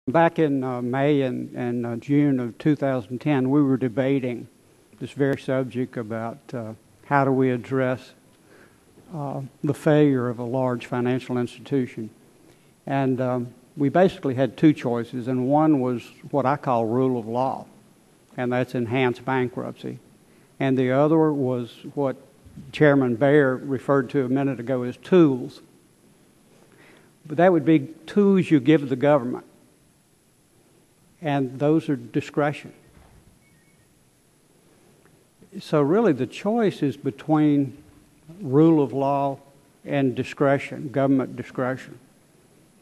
Back in May and June of 2010, we were debating this very subject about how do we address the failure of a large financial institution. And we basically had two choices, and one was what I call rule of law, and that's enhanced bankruptcy. And the other was what Chairman Baer referred to a minute ago as tools. But that would be tools you give the government. And those are discretion. So really the choice is between rule of law and discretion, government discretion,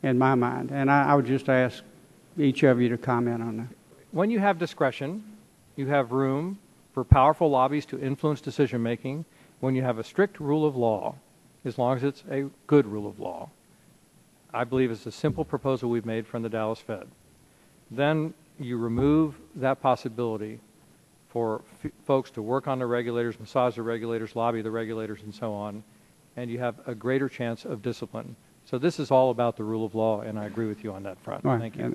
in my mind. And I would just ask each of you to comment on that. When you have discretion, you have room for powerful lobbies to influence decision-making. When you have a strict rule of law, as long as it's a good rule of law, I believe it's a simple proposal we've made from the Dallas Fed. Then you remove that possibility for folks to work on the regulators, massage the regulators, lobby the regulators, and so on, and you have a greater chance of discipline. So this is all about the rule of law, and I agree with you on that front. Right. Thank you.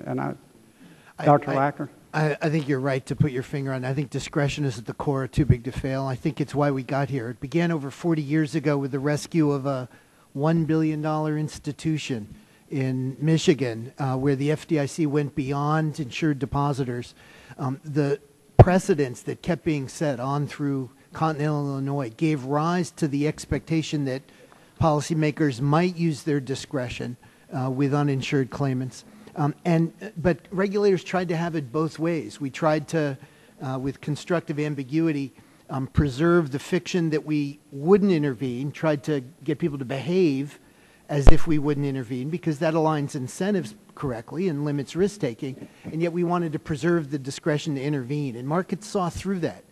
Dr. Lacker? I think you're right to put your finger on it. I think discretion is at the core of too big to fail. I think it's why we got here. It began over 40 years ago with the rescue of a $1 billion institution in Michigan, where the FDIC went beyond insured depositors. The precedents that kept being set on through continental Illinois gave rise to the expectation that policymakers might use their discretion with uninsured claimants. But regulators tried to have it both ways. We tried to, with constructive ambiguity, preserve the fiction that we wouldn't intervene, tried to get people to behave as if we wouldn't intervene, because that aligns incentives correctly and limits risk-taking, and yet we wanted to preserve the discretion to intervene. And markets saw through that.